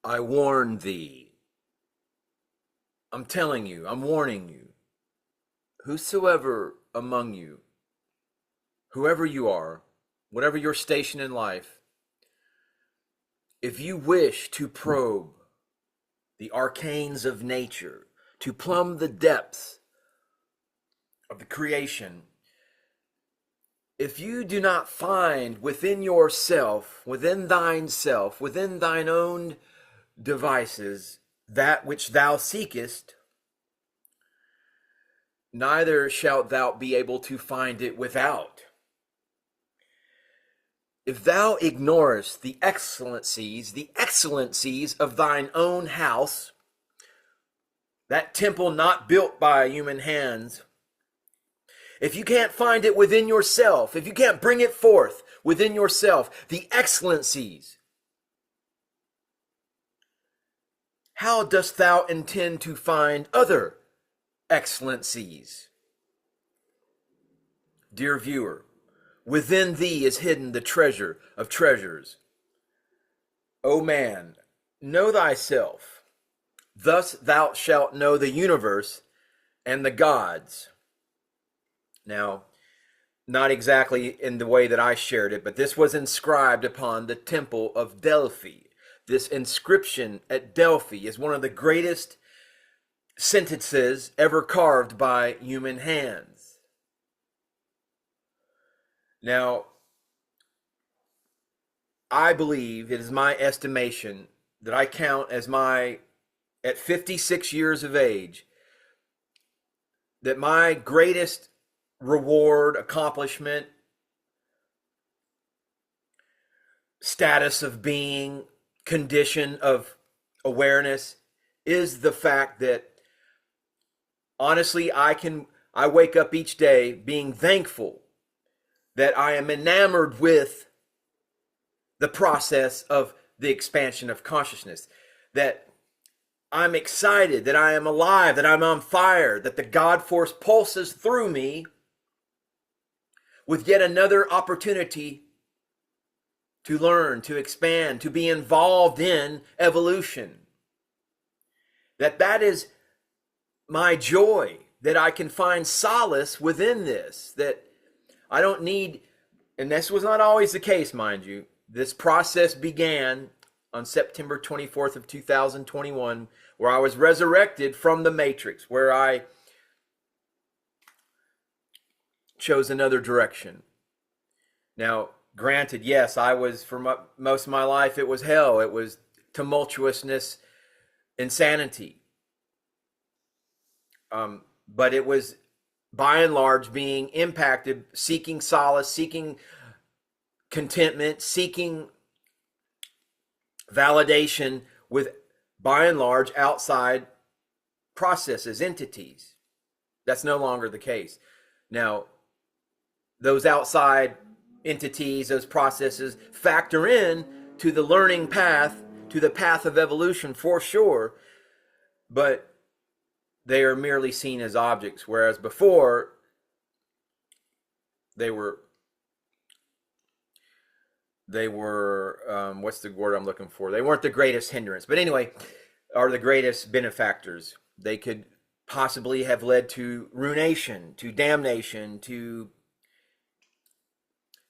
I warn thee. I'm telling you, I'm warning you. Whosoever among you, whoever you are, whatever your station in life, if you wish to probe the arcanes of nature, to plumb the depths of the creation, if you do not find within yourself, within thine self, within thine own devices, that which thou seekest, neither shalt thou be able to find it without. If thou ignorest the excellencies of thine own house, that temple not built by human hands, if you can't find it within yourself, if you can't bring it forth within yourself, the excellencies, how dost thou intend to find other excellencies? Dear viewer, within thee is hidden the treasure of treasures. O man, know thyself. Thus thou shalt know the universe and the gods. Now, not exactly in the way that I shared it, but this was inscribed upon the temple of Delphi. This inscription at Delphi is one of the greatest sentences ever carved by human hands. Now, I believe, it is my estimation, that I count as at 56 years of age, that my greatest reward, accomplishment, status of being, condition of awareness is the fact that honestly I wake up each day being thankful that I am enamored with the process of the expansion of consciousness, that I'm excited, that I am alive, that I'm on fire, that the God force pulses through me with yet another opportunity to learn, to expand, to be involved in evolution. That is my joy, that I can find solace within this, that I don't need, and this was not always the case, mind you. This process began on September 24th of 2021, where I was resurrected from the matrix, where I chose another direction. Now, granted, yes, I was, for most of my life, it was hell. It was tumultuousness, insanity. But it was, by and large, being impacted, seeking solace, seeking contentment, seeking validation with, by and large, outside processes, entities. That's no longer the case. Now, those outside entities, those processes factor in to the learning path, to the path of evolution for sure, but they are merely seen as objects, whereas before they were what's the word I'm looking for? They weren't the greatest hindrance, but anyway, are the greatest benefactors. They could possibly have led to ruination, to damnation, to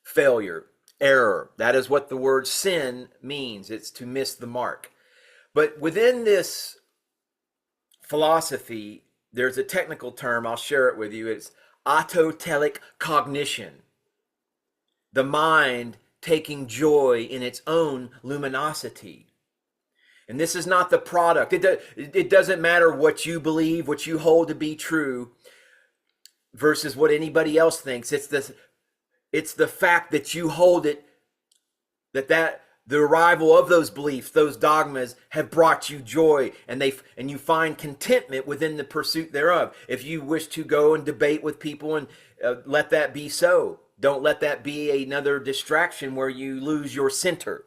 failure, error. That is what the word sin means. It's to miss the mark. But within this philosophy, there's a technical term, I'll share it with you. It's autotelic cognition. The mind taking joy in its own luminosity. And this is not the product. It doesn't matter what you believe, what you hold to be true versus what anybody else thinks. It's the fact that you hold it, that the arrival of those beliefs, those dogmas have brought you joy, and you find contentment within the pursuit thereof. If you wish to go and debate with people, and let that be so. Don't let that be another distraction where you lose your center.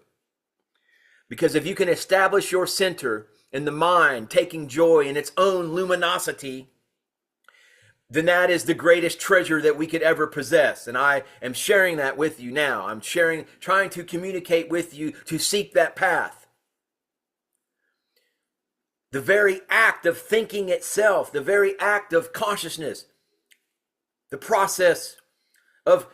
Because if you can establish your center in the mind, taking joy in its own luminosity, then that is the greatest treasure that we could ever possess. And I am sharing that with you now. I'm trying to communicate with you to seek that path. The very act of thinking itself, the very act of consciousness, the process of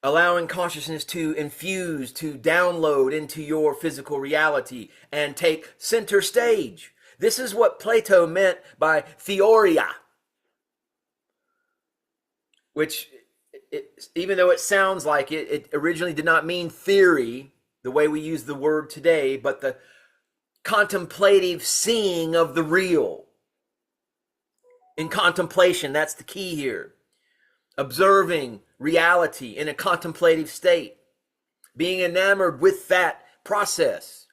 allowing consciousness to infuse, to download into your physical reality and take center stage. This is what Plato meant by theoria, which, even though it sounds like it, it originally did not mean theory, the way we use the word today, but the contemplative seeing of the real. In contemplation, that's the key here. Observing reality in a contemplative state. Being enamored with that process.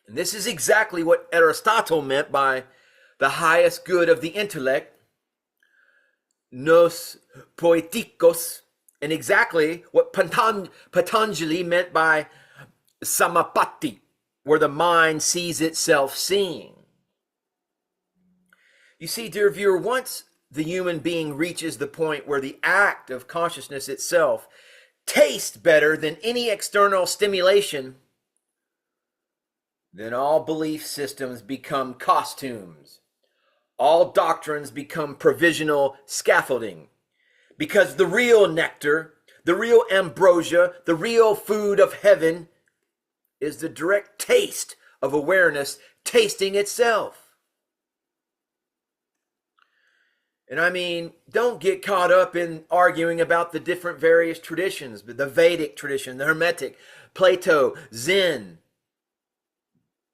And this is exactly what Aristotle meant by the highest good of the intellect, nos poetikos, and exactly what Patanjali meant by samapatti, where the mind sees itself seeing. You see, dear viewer, once the human being reaches the point where the act of consciousness itself tastes better than any external stimulation, then all belief systems become costumes. All doctrines become provisional scaffolding. Because the real nectar, the real ambrosia, the real food of heaven is the direct taste of awareness tasting itself. And I mean, don't get caught up in arguing about the different various traditions, the Vedic tradition, the Hermetic, Plato, Zen.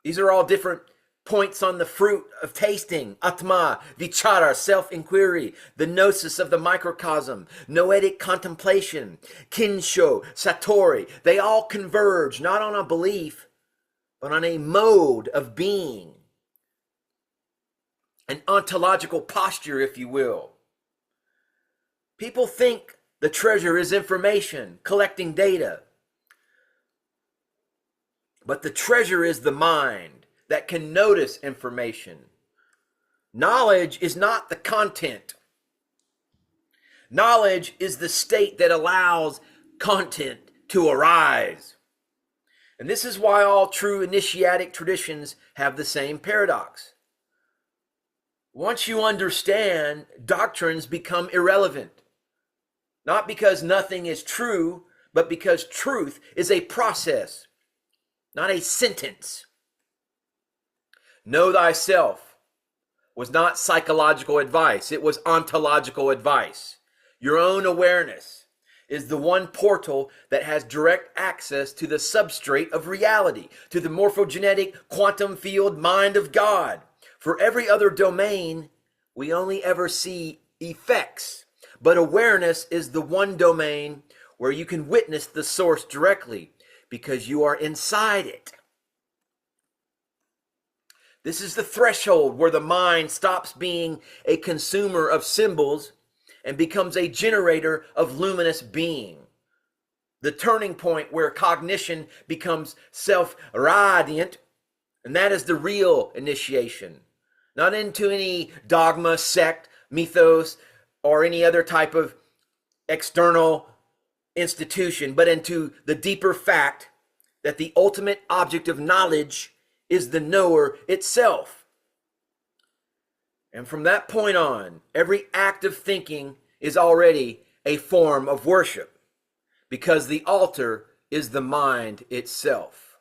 These are all different points on the fruit of tasting, atma, vichara, self-inquiry, the gnosis of the microcosm, noetic contemplation, kinsho, satori. They all converge not on a belief, but on a mode of being, an ontological posture, if you will. People think the treasure is information, collecting data, but the treasure is the mind that can notice information. Knowledge is not the content. Knowledge is the state that allows content to arise. And this is why all true initiatic traditions have the same paradox. Once you understand, doctrines become irrelevant. Not because nothing is true, but because truth is a process, not a sentence. Know thyself was not psychological advice. It was ontological advice. Your own awareness is the one portal that has direct access to the substrate of reality, to the morphogenetic quantum field mind of God. For every other domain, we only ever see effects. But awareness is the one domain where you can witness the source directly because you are inside it. This is the threshold where the mind stops being a consumer of symbols and becomes a generator of luminous being. The turning point where cognition becomes self-radiant, and that is the real initiation. Not into any dogma, sect, mythos, or any other type of external institution, but into the deeper fact that the ultimate object of knowledge is the knower itself. And from that point on, every act of thinking is already a form of worship, because the altar is the mind itself.